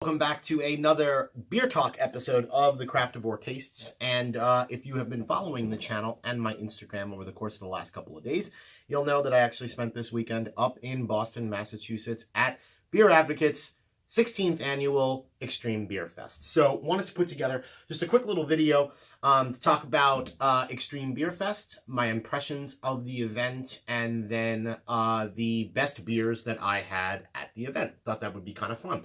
Welcome back to another Beer Talk episode of the Craftavore Tastes. And if you have been following the channel and my Instagram over the course of the last couple of days, you'll know that I actually spent this weekend up in Boston, Massachusetts at Beer Advocates' 16th annual Extreme Beer Fest. So wanted to put together just a quick little video to talk about Extreme Beer Fest, my impressions of the event, and then the best beers that I had at the event. Thought that would be kind of fun.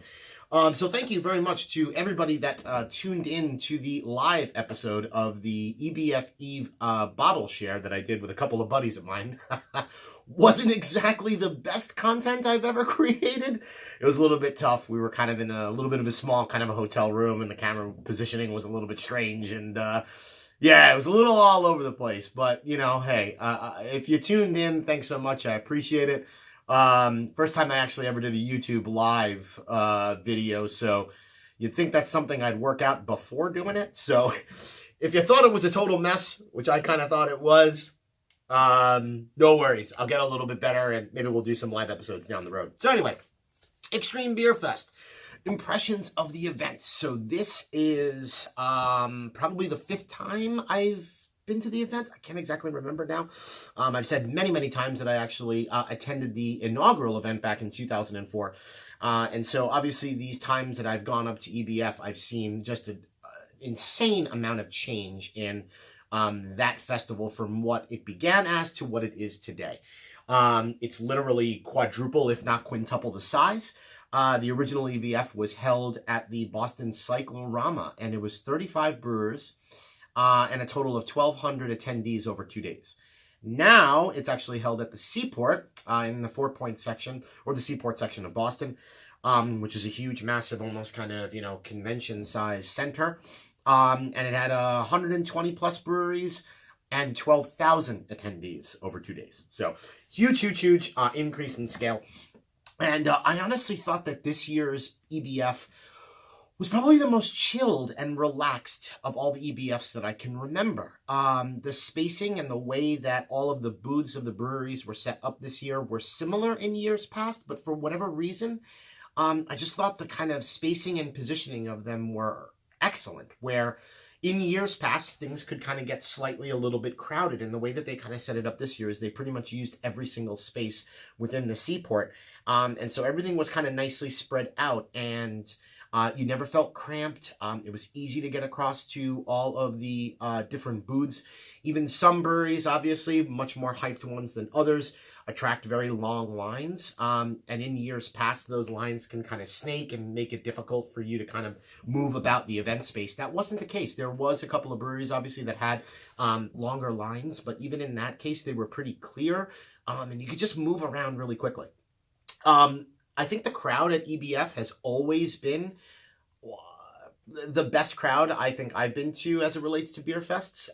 So thank you very much to everybody that tuned in to the live episode of the EBF Eve bottle share that I did with a couple of buddies of mine. Wasn't exactly the best content I've ever created. It was a little bit tough. We were kind of in a little bit of a small kind of a hotel room, and the camera positioning was a little bit strange, and yeah, it was a little all over the place. But, you know, hey, if you tuned in, thanks so much. I appreciate it. First time I actually ever did a YouTube live video, so you'd think that's something I'd work out before doing it. So if you thought it was a total mess, which I kind of thought it was, no worries. I'll get a little bit better, and maybe we'll do some live episodes down the road. So anyway, Extreme Beer Fest. Impressions of the event. So this is probably the 5th time I've been to the event. I can't exactly remember now. I've said many times that I actually attended the inaugural event back in 2004. And so obviously these times that I've gone up to EBF, I've seen just an insane amount of change in that festival from what it began as to what it is today. It's literally quadruple, if not quintuple the size. The original EBF was held at the Boston Cyclorama, and it was 35 brewers and a total of 1,200 attendees over 2 days. Now it's actually held at the Seaport in the 4-Point section, or the Seaport section of Boston, which is a huge, massive, almost kind of, you know, convention-sized center. And it had 120 plus breweries and 12,000 attendees over 2 days. So huge increase in scale. And I honestly thought that this year's EBF was probably the most chilled and relaxed of all the EBFs that I can remember. The spacing and the way that all of the booths of the breweries were set up this year were similar in years past, but for whatever reason, I just thought the kind of spacing and positioning of them were excellent, where in years past, things could kind of get slightly a little bit crowded, and the way that they kind of set it up this year is they pretty much used every single space within the Seaport, and so everything was kind of nicely spread out, and you never felt cramped. It was easy to get across to all of the different booths. Even some breweries, obviously, much more hyped ones than others, attract very long lines. And in years past, those lines can kind of snake and make it difficult for you to kind of move about the event space. That wasn't the case. There was a couple of breweries, obviously, that had longer lines, but even in that case, they were pretty clear, and you could just move around really quickly. I think the crowd at EBF has always been the best crowd I think I've been to as it relates to beer fests.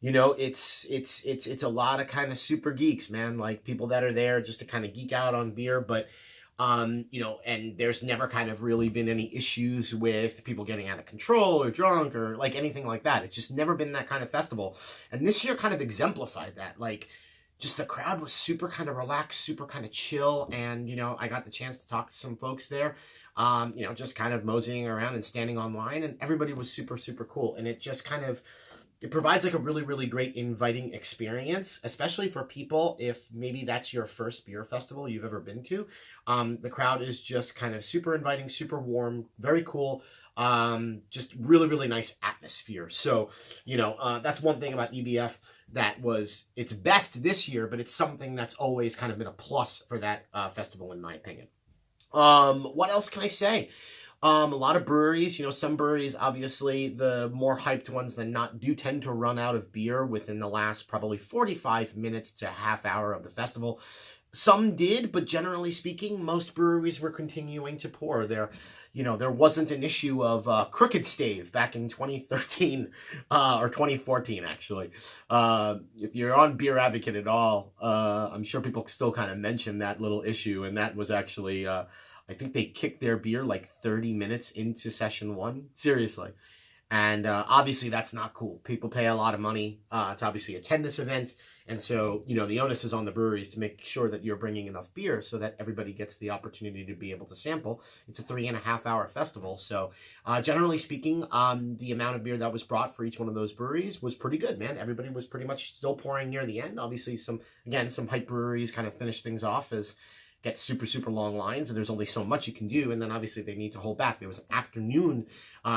You know, it's a lot of kind of super geeks, man, like people that are there just to kind of geek out on beer, but you know, and there's never kind of really been any issues with people getting out of control or drunk or like anything like that. It's just never been that kind of festival. And this year kind of exemplified that. Like, just the crowd was super kind of relaxed, super kind of chill. And, you know, I got the chance to talk to some folks there, you know, just kind of moseying around and standing online, and everybody was super cool. And it just kind of, it provides like a really great inviting experience, especially for people if maybe that's your first beer festival you've ever been to. The crowd is just kind of super inviting, super warm, very cool. Just really nice atmosphere. So, you know, that's one thing about EBF that was its best this year, but it's something that's always kind of been a plus for that festival, in my opinion. What else can I say? A lot of breweries, you know, some breweries, obviously, the more hyped ones than not, do tend to run out of beer within the last probably 45 minutes to half hour of the festival. Some did, but generally speaking, most breweries were continuing to pour. There wasn't an issue of Crooked Stave back in 2013 or 2014, actually. If you're on Beer Advocate at all, I'm sure people still kind of mention that little issue, and that was actually, I think they kicked their beer like 30 minutes into session 1. Seriously. And obviously, that's not cool. People pay a lot of money to obviously attend this event. And so, the onus is on the breweries to make sure that you're bringing enough beer so that everybody gets the opportunity to be able to sample. It's a 3.5-hour festival. So, generally speaking, the amount of beer that was brought for each one of those breweries was pretty good, man. Everybody was pretty much still pouring near the end. Obviously, some hype breweries kind of finish things off as get super, super long lines, and there's only so much you can do. And then obviously they need to hold back. There was an afternoon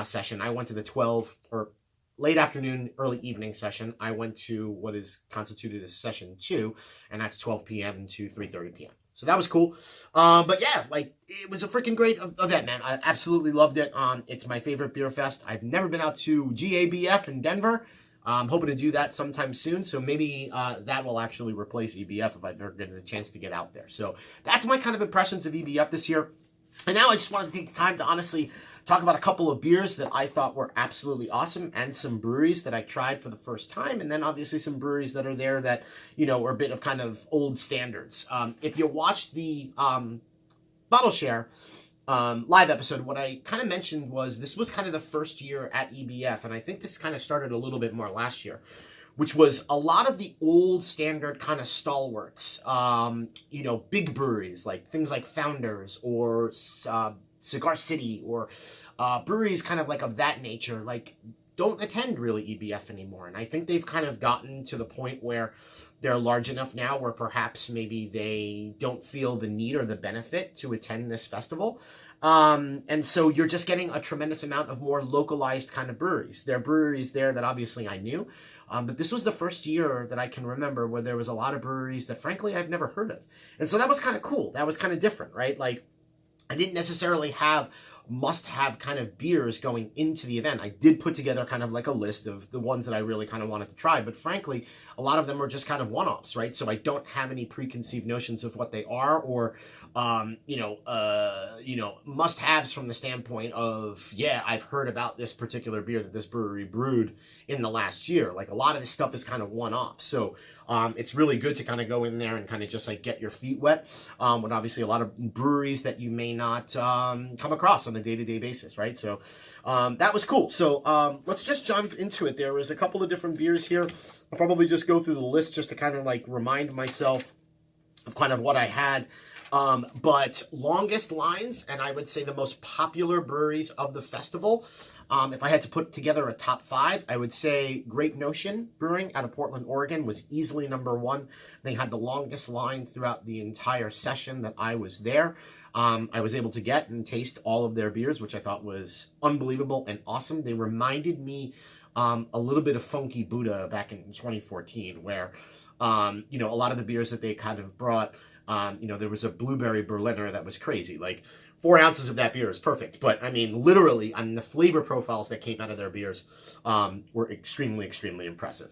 session. I went to the 12 or late afternoon, early evening session. I went to what is constituted as session 2, and that's 12 p.m. to 3:30 p.m. So that was cool. But yeah, like, it was a freaking great event, man. I absolutely loved it. It's my favorite beer fest. I've never been out to GABF in Denver. I'm hoping to do that sometime soon, so maybe that will actually replace EBF if I've ever gotten a chance to get out there. So that's my kind of impressions of EBF this year. And now I just wanted to take the time to honestly talk about a couple of beers that I thought were absolutely awesome, and some breweries that I tried for the first time, and then obviously some breweries that are there that, were a bit of kind of old standards. If you watched the Bottle Share live episode, what I kind of mentioned was this was kind of the first year at EBF, and I think this kind of started a little bit more last year, which was a lot of the old standard kind of stalwarts, big breweries, like things like Founders or Cigar City, or breweries kind of like of that nature, like, don't attend really EBF anymore. And I think they've kind of gotten to the point where they're large enough now where perhaps maybe they don't feel the need or the benefit to attend this festival. And so you're just getting a tremendous amount of more localized kind of breweries. There are breweries there that obviously I knew, but this was the first year that I can remember where there was a lot of breweries that frankly I've never heard of. And so that was kind of cool. That was kind of different, right? Like, I didn't necessarily have must-have kind of beers going into the event. I did put together kind of like a list of the ones that I really kind of wanted to try, but frankly, a lot of them are just kind of one-offs, right? So I don't have any preconceived notions of what they are, or must-haves from the standpoint of, yeah, I've heard about this particular beer that this brewery brewed in the last year. Like, a lot of this stuff is kind of one-off. So it's really good to kind of go in there and kind of just like get your feet wet with obviously a lot of breweries that you may not come across on a day-to-day basis, right? So that was cool. So let's just jump into it. There was a couple of different beers here. I'll probably just go through the list just to kind of like remind myself of kind of what I had. But longest lines, and I would say the most popular breweries of the festival, if I had to put together a top 5, I would say Great Notion Brewing out of Portland, Oregon was easily number 1. They had the longest line throughout the entire session that I was there. I was able to get and taste all of their beers, which I thought was unbelievable and awesome. They reminded me a little bit of Funky Buddha back in 2014, where, a lot of the beers that they kind of brought, there was a blueberry Berliner that was crazy. Like, 4 ounces of that beer is perfect. But, I mean, literally, the flavor profiles that came out of their beers were extremely, extremely impressive.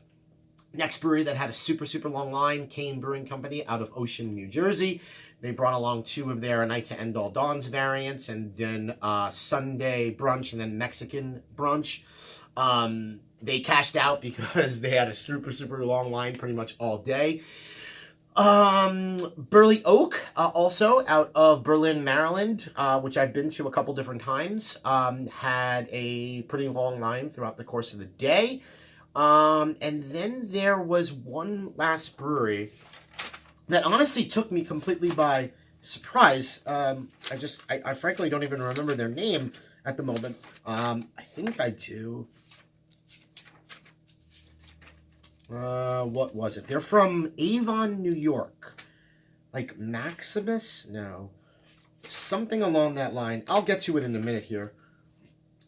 Next brewery that had a super, super long line, Kane Brewing Company out of Ocean, New Jersey. They brought along 2 of their A Night to End All Dawns variants, and then Sunday brunch, and then Mexican brunch. They cashed out because they had a super, super long line pretty much all day. Burley Oak, also out of Berlin, Maryland, which I've been to a couple different times, had a pretty long line throughout the course of the day. And then there was one last brewery that honestly took me completely by surprise. I frankly don't even remember their name at the moment. I think I do. What was it? They're from Avon, New York. Like Maximus? No. Something along that line. I'll get to it in a minute here.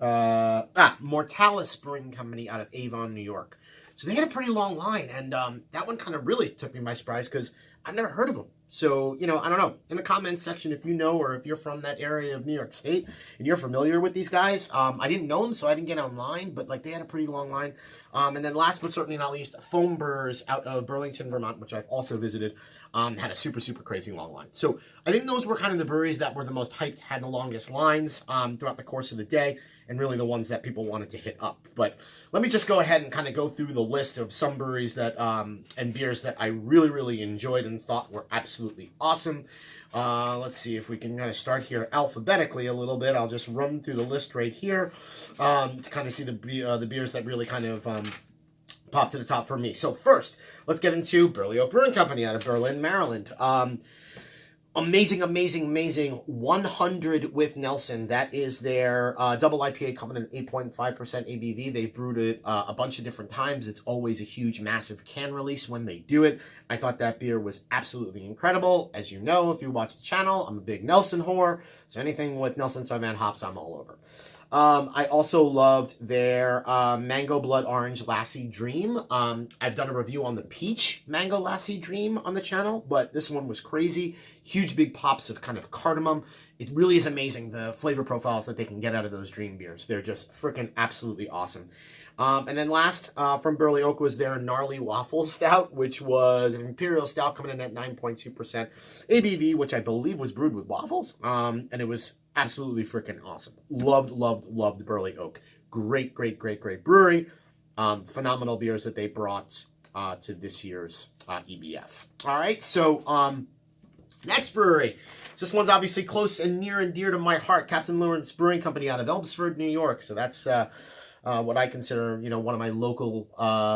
Mortalis Brewing Company out of Avon, New York. So they had a pretty long line, and that one kind of really took me by surprise because I've never heard of them. So, I don't know. In the comments section, if you know, or if you're from that area of New York State and you're familiar with these guys, I didn't know them, so I didn't get online, but like they had a pretty long line. And then last but certainly not least, Foam Brewers out of Burlington, Vermont, which I've also visited. had a super, super crazy long line. So I think those were kind of the breweries that were the most hyped, had the longest lines throughout the course of the day, and really the ones that people wanted to hit up. But let me just go ahead and kind of go through the list of some breweries that and beers that I really, really enjoyed and thought were absolutely awesome. Let's see if we can kind of start here alphabetically a little bit. I'll just run through the list right here to kind of see the beers that really kind of pop to the top for me. So first, let's get into Burley Oak Brewing Company out of Berlin, Maryland. Amazing, amazing, amazing 100 with Nelson. That is their double IPA coming in 8.5% ABV. They've brewed it a bunch of different times. It's always a huge, massive can release when they do it. I thought that beer was absolutely incredible. As you know, if you watch the channel, I'm a big Nelson whore. So anything with Nelson Sauvin hops, I'm all over. I also loved their Mango Blood Orange Lassie Dream. I've done a review on the Peach Mango Lassie Dream on the channel, but this one was crazy. Huge big pops of kind of cardamom. It really is amazing, the flavor profiles that they can get out of those dream beers. They're just freaking absolutely awesome. And then last from Burley Oak was their Gnarly Waffle Stout, which was an Imperial Stout coming in at 9.2% ABV, which I believe was brewed with waffles. And it was absolutely freaking awesome. Loved, loved, loved Burley Oak. Great, great, great, great brewery. Phenomenal beers that they brought to this year's EBF. All right, so next brewery. This one's obviously close and near and dear to my heart. Captain Lawrence Brewing Company out of Elmsford, New York. So that's what I consider, one of my local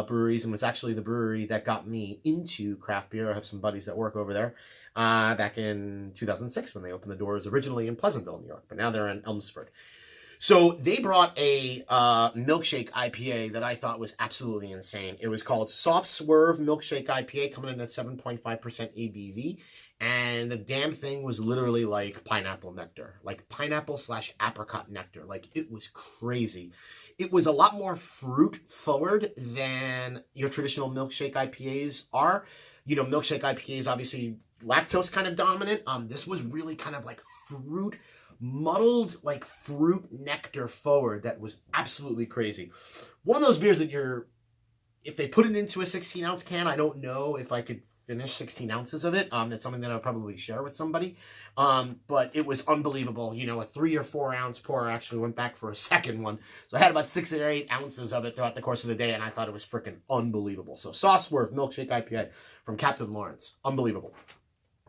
breweries, and was actually the brewery that got me into craft beer. I have some buddies that work over there back in 2006 when they opened the doors originally in Pleasantville, New York, but now they're in Elmsford. So they brought a milkshake IPA that I thought was absolutely insane. It was called Soft Swerve Milkshake IPA, coming in at 7.5% ABV. And the damn thing was literally like pineapple nectar, like pineapple/apricot nectar. Like, it was crazy. It was a lot more fruit forward than your traditional milkshake IPAs are. Milkshake IPAs, obviously lactose kind of dominant. This was really kind of like fruit, muddled like fruit nectar forward. That was absolutely crazy. One of those beers that if they put it into a 16-ounce can, I don't know if I could finish 16 ounces of it. It's something that I'll probably share with somebody. But it was unbelievable. A 3 or 4 ounce pour. I actually went back for a second one. So I had about 6 or 8 ounces of it throughout the course of the day, and I thought it was freaking unbelievable. So Soft Swerve Milkshake IPA from Captain Lawrence. Unbelievable.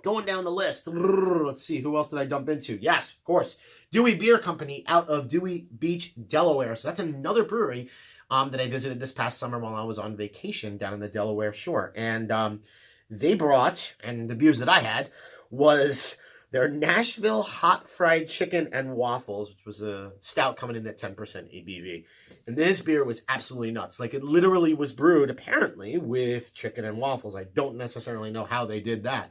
Going down the list, let's see, who else did I dump into? Yes, of course, Dewey Beer Company out of Dewey Beach, Delaware. So that's another brewery that I visited this past summer while I was on vacation down in the Delaware shore. And they brought, and the beers that I had, was their Nashville Hot Fried Chicken and Waffles, which was a stout coming in at 10% ABV. And this beer was absolutely nuts. Like, it literally was brewed, apparently, with chicken and waffles. I don't necessarily know how they did that.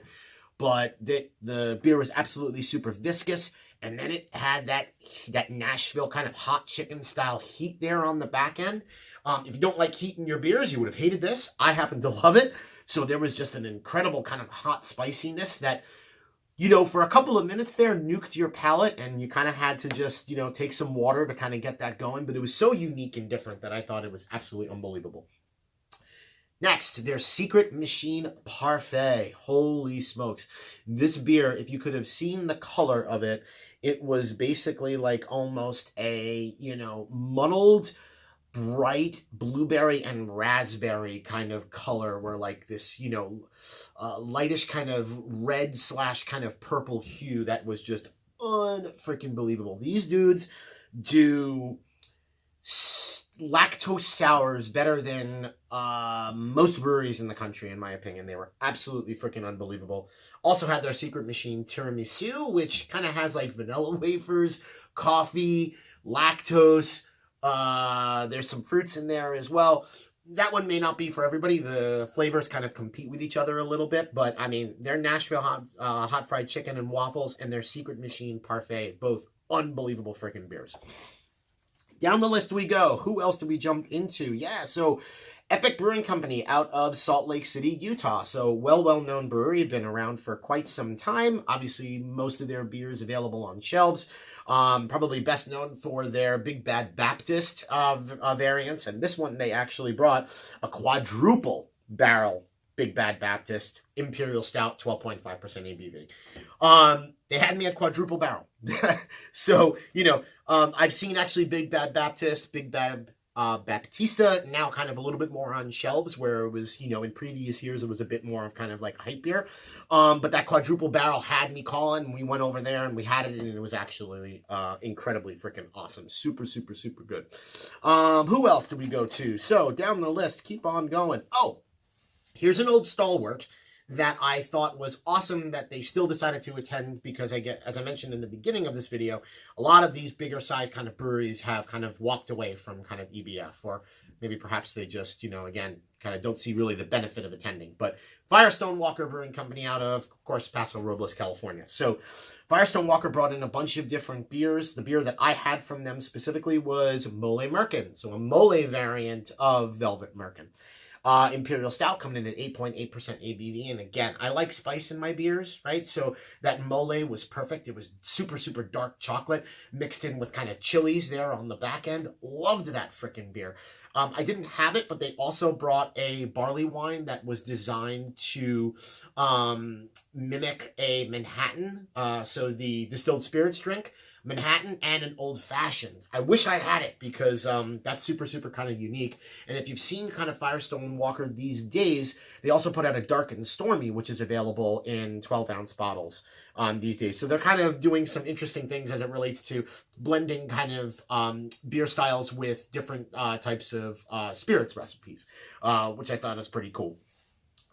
But the beer was absolutely super viscous. And then it had that Nashville kind of hot chicken style heat there on the back end. If you don't like heat in your beers, you would have hated this. I happen to love it. So there was just an incredible kind of hot spiciness that, for a couple of minutes there, nuked your palate, and you kind of had to just, take some water to kind of get that going. But it was so unique and different that I thought it was absolutely unbelievable. Next, their Secret Machine Parfait. Holy smokes. This beer, if you could have seen the color of it, it was basically like almost a, muddled, bright blueberry and raspberry kind of color, where like this, lightish kind of red / kind of purple hue that was just unfreaking believable. These dudes do lactose sours better than most breweries in the country, in my opinion. They were absolutely freaking unbelievable. Also had their Secret Machine Tiramisu, which kind of has like vanilla wafers, coffee, lactose. There's some fruits in there as well. That one may not be for everybody. The flavors kind of compete with each other a little bit, but I mean, their Nashville hot fried chicken and waffles and their Secret Machine Parfait, both unbelievable freaking beers. Down the list we go. Who else did we jump into? Yeah, so Epic Brewing Company out of Salt Lake City, Utah. So well-known brewery, been around for quite some time. Obviously, most of their beers available on shelves. Probably best known for their Big Bad Baptist variants. And this one, they actually brought a quadruple barrel Big Bad Baptist, Imperial Stout, 12.5% ABV. They had me at quadruple barrel. So, I've seen actually Big Bad Baptist, Big Bad Baptista, now kind of a little bit more on shelves, where it was, in previous years, it was a bit more of kind of like a hype beer. But that quadruple barrel had me calling. We went over there and we had it, and it was actually incredibly freaking awesome. Super, super, super good. Who else did we go to? So down the list, keep on going. Oh, here's an old stalwart that I thought was awesome that they still decided to attend, because as I mentioned in the beginning of this video, a lot of these bigger size kind of breweries have kind of walked away from kind of EBF, or maybe perhaps they just, again, kind of don't see really the benefit of attending. But Firestone Walker Brewing Company out of course, Paso Robles, California. So Firestone Walker brought in a bunch of different beers. The beer that I had from them specifically was Mole Merkin, so a mole variant of Velvet Merkin. Imperial Stout coming in at 8.8% ABV. And again, I like spice in my beers, right? So that mole was perfect. It was super, super dark chocolate mixed in with kind of chilies there on the back end. Loved that freaking beer. I didn't have it, but they also brought a barley wine that was designed to mimic a Manhattan. So the distilled spirits drink. Manhattan and an old fashioned. I wish I had it, because that's super, super kind of unique. And if you've seen kind of Firestone Walker these days, they also put out a Dark and Stormy, which is available in 12-ounce bottles these days. So they're kind of doing some interesting things as it relates to blending kind of beer styles with different types of spirits recipes, which I thought was pretty cool.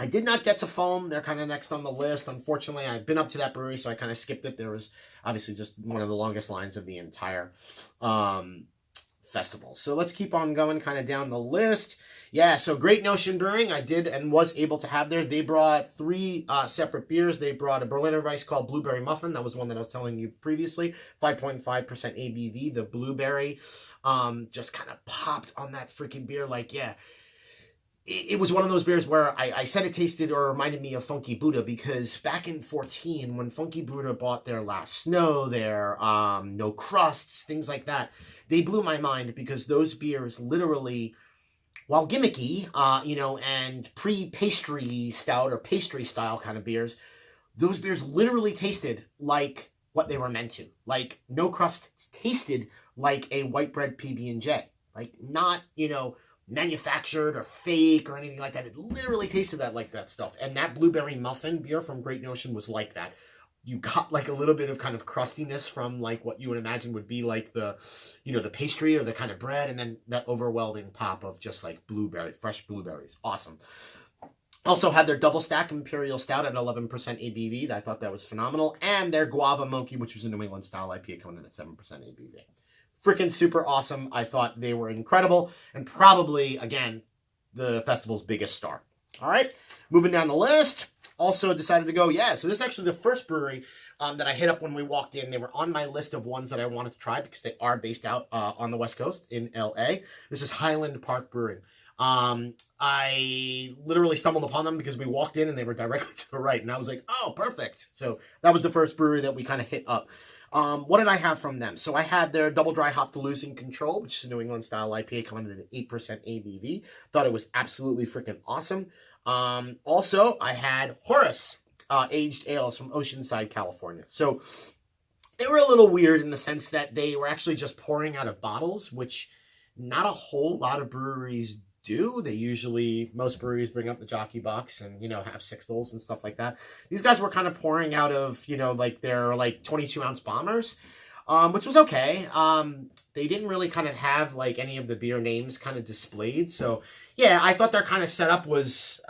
I did not get to Foam. They're kind of next on the list. Unfortunately, I've been up to that brewery, so I kind of skipped it. There was obviously just one of the longest lines of the entire festival. So let's keep on going kind of down the list. Yeah, so Great Notion Brewing, I did and was able to have there. They brought 3 separate beers. They brought a Berliner Weiss called Blueberry Muffin. That was one that I was telling you previously. 5.5% ABV. The blueberry just kind of popped on that freaking beer. Like, yeah. It was one of those beers where I said it tasted or reminded me of Funky Buddha, because back in 2014, when Funky Buddha bought their Last Snow, their No Crusts, things like that, they blew my mind, because those beers literally, while gimmicky, and pre-pastry stout or pastry style kind of beers, those beers literally tasted like what they were meant to. Like, No Crust tasted like a white bread PB&J. Like, not, manufactured or fake or anything like that. It literally tasted like that stuff. And that blueberry muffin beer from Great Notion was like that. You got like a little bit of kind of crustiness from like what you would imagine would be like the, the pastry or the kind of bread, and then that overwhelming pop of just like fresh blueberries. Awesome. Also had their double stack Imperial Stout at 11% ABV. I thought that was phenomenal. And their Guava Monkey, which was a New England style IPA, coming in at 7% ABV. Freaking super awesome. I thought they were incredible, and probably, again, the festival's biggest star. All right, moving down the list. Also decided to go, so this is actually the first brewery that I hit up when we walked in. They were on my list of ones that I wanted to try, because they are based out on the West Coast in LA. This is Highland Park Brewing. I literally stumbled upon them because we walked in and they were directly to the right, and I was like, oh, perfect. So that was the first brewery that we kind of hit up. What did I have from them? So I had their Double Dry Hop Losing Control, which is a New England style IPA, coming in at 8% ABV. Thought it was absolutely freaking awesome. Also, I had Horace Aged Ales from Oceanside, California. So they were a little weird in the sense that they were actually just pouring out of bottles, which not a whole lot of breweries do. Most breweries bring up the jockey box and, have sixtels and stuff like that. These guys were kind of pouring out of, like their 22-ounce bombers, which was okay. They didn't really kind of have like any of the beer names kind of displayed. So yeah, I thought their kind of setup was,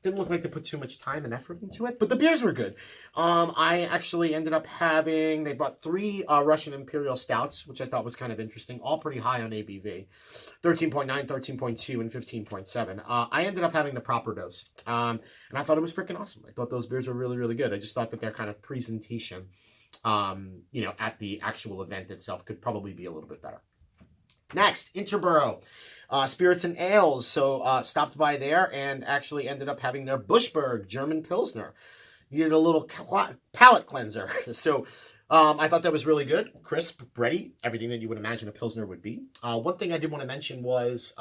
didn't look like they put too much time and effort into it, but the beers were good. I actually ended up they brought 3 Russian Imperial Stouts, which I thought was kind of interesting, all pretty high on ABV. 13.9, 13.2, and 15.7. I ended up having the proper dose, and I thought it was freaking awesome. I thought those beers were really, really good. I just thought that their kind of presentation, at the actual event itself could probably be a little bit better. Next, Interborough Spirits and Ales. So stopped by there and actually ended up having their Buschberg German Pilsner. Needed a little palate cleanser. So I thought that was really good. Crisp, bready, everything that you would imagine a Pilsner would be. One thing I did want to mention was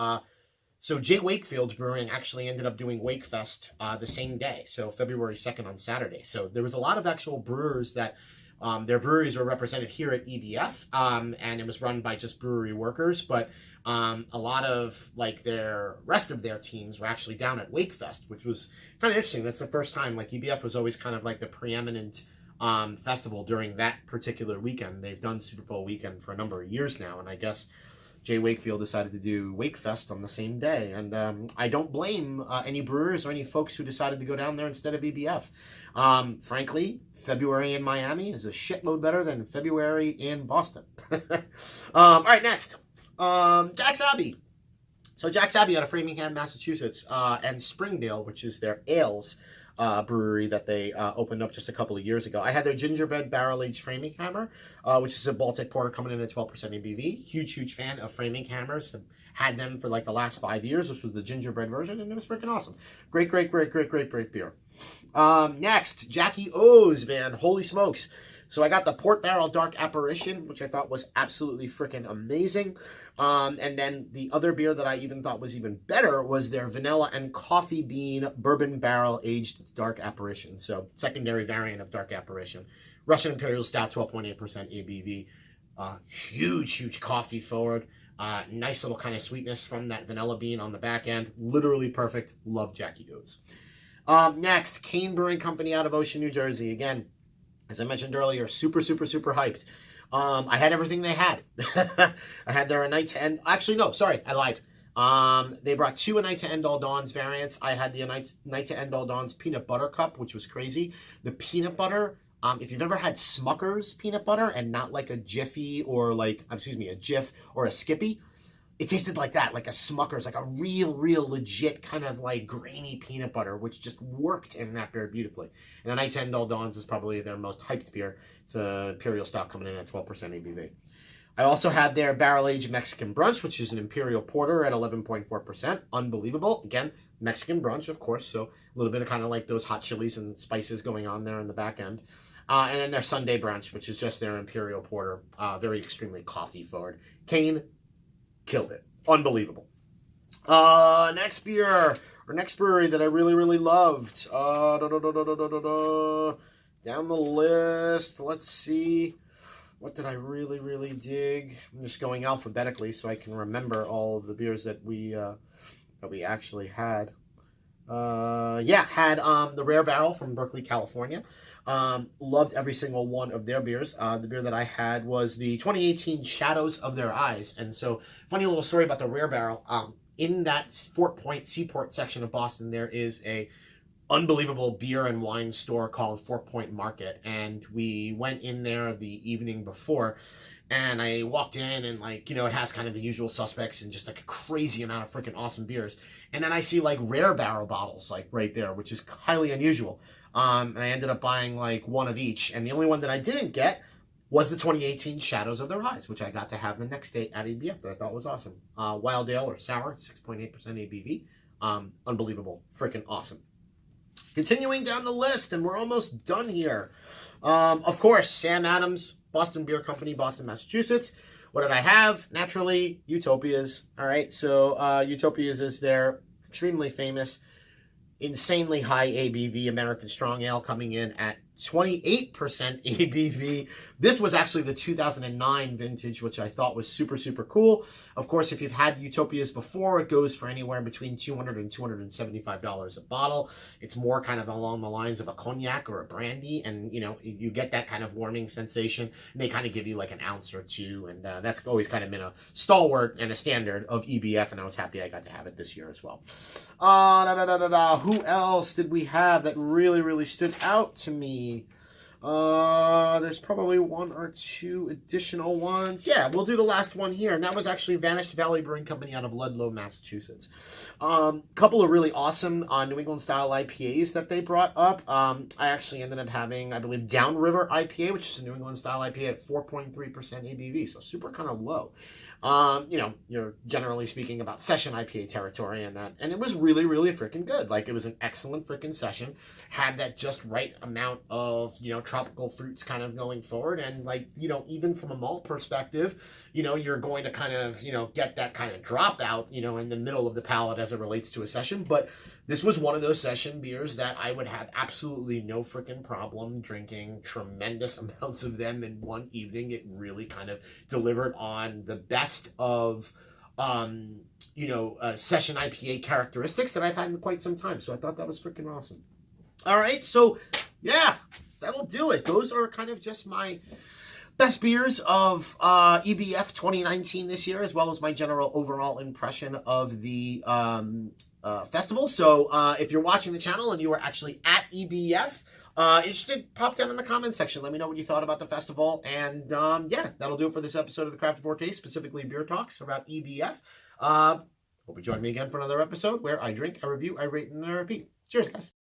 So J. Wakefield Brewing actually ended up doing Wakefest the same day, so February 2nd on Saturday. So there was a lot of actual brewers that their breweries were represented here at EBF, and it was run by just brewery workers, but a lot of like their rest of their teams were actually down at Wakefest, which was kind of interesting. That's the first time. Like EBF was always kind of like the preeminent festival during that particular weekend. They've done Super Bowl weekend for a number of years now, and I guess Jay Wakefield decided to do Wakefest on the same day. And I don't blame any brewers or any folks who decided to go down there instead of EBF. Frankly, February in Miami is a shitload better than February in Boston. All right, next. Jack's Abbey. So Jack's Abbey out of Framingham, Massachusetts, and Springdale, which is their ales brewery that they opened up just a couple of years ago. I had their gingerbread barrel-aged Framinghammer, which is a Baltic porter coming in at 12% ABV. Huge fan of Framinghammers. Have had them for like the last 5 years. This was the gingerbread version, and it was freaking awesome. Great beer. Next, Jackie O's, man. Holy smokes. So I got the Port Barrel Dark Apparition, which I thought was absolutely freaking amazing. And then the other beer that I even thought was even better was their Vanilla and Coffee Bean Bourbon Barrel Aged Dark Apparition. So secondary variant of Dark Apparition. Russian Imperial Stout, 12.8% ABV. Huge coffee forward. Nice little kind of sweetness from that vanilla bean on the back end. Literally perfect. Love Jackie O's. Next, Kane Brewing Company out of Ocean, New Jersey. Again, as I mentioned earlier, super hyped. I had everything they had. I had their A Night to End. Actually, no, sorry, I lied. They brought 2 A Night to End All Dawns variants. I had the A Night to End All Dawns Peanut Butter Cup, which was crazy. The peanut butter, if you've ever had Smucker's peanut butter and not like a Jiffy or like, a Jif or a Skippy, it tasted like that, like a Smucker's, like a real legit kind of like grainy peanut butter, which just worked in that beer beautifully. And A Night to End All Dawns is probably their most hyped beer. It's a Imperial Stout coming in at 12% ABV. I also had their barrel-aged Mexican Brunch, which is an Imperial Porter at 11.4%. Unbelievable. Again, Mexican Brunch, of course, so a little bit of kind of like those hot chilies and spices going on there in the back end. And then their Sunday Brunch, which is just their Imperial Porter, very extremely coffee-forward. Kane killed it. Unbelievable. Next beer, or next brewery that I really loved. Down the list. Let's see. What did I really dig? I'm just going alphabetically so I can remember all of the beers that we actually had. Had the Rare Barrel from Berkeley, California. Loved every single one of their beers. The beer that I had was the 2018 Shadows of Their Eyes. And so, funny little story about the Rare Barrel. In that Fort Point Seaport section of Boston, there is a unbelievable beer and wine store called Fort Point Market. And we went in there the evening before. And I walked in and it has kind of the usual suspects and just like a crazy amount of freaking awesome beers. And then I see like Rare Barrel bottles like right there, which is highly unusual. And I ended up buying like one of each. And the only one that I didn't get was the 2018 Shadows of Their Eyes, which I got to have the next day at EBF that I thought was awesome. Wild Ale or Sour, 6.8% ABV. Unbelievable. Freaking awesome. Continuing down the list, and we're almost done here. Of course, Sam Adams, Boston Beer Company, Boston, Massachusetts. What did I have? Naturally, Utopias. All right, so Utopias is their extremely famous, insanely high ABV American Strong Ale coming in at 28% ABV. This was actually the 2009 vintage, which I thought was super cool. Of course, if you've had Utopias before, it goes for anywhere between $200 and $275 a bottle. It's more kind of along the lines of a cognac or a brandy, and you get that kind of warming sensation. And they kind of give you like an ounce or two, and that's always kind of been a stalwart and a standard of EBF, and I was happy I got to have it this year as well. Who else did we have that really stood out to me? There's probably one or two additional ones. Yeah, we'll do the last one here, and that was actually Vanished Valley Brewing Company out of Ludlow, Massachusetts. Couple of really awesome New England style IPAs that they brought up. I actually ended up having, I believe, Downriver IPA, which is a New England style IPA at 4.3% ABV, so super kind of low. You're generally speaking about session IPA territory and that, and it was really freaking good. Like, it was an excellent freaking session, had that just right amount of, tropical fruits kind of going forward, and even from a malt perspective, you're going to kind of, get that kind of dropout, in the middle of the palate as it relates to a session. But this was one of those session beers that I would have absolutely no freaking problem drinking tremendous amounts of them in one evening. It really kind of delivered on the best of, session IPA characteristics that I've had in quite some time. So I thought that was freaking awesome. All right, so yeah, that'll do it. Those are kind of just my best beers of EBF 2019 this year, as well as my general overall impression of the festival. So if you're watching the channel and you are actually at EBF, interested, pop down in the comments section. Let me know what you thought about the festival. And yeah, that'll do it for this episode of the Craftavore Taste, specifically Beer Talks about EBF. Hope you join me again for another episode where I drink, I review, I rate, and I repeat. Cheers, guys.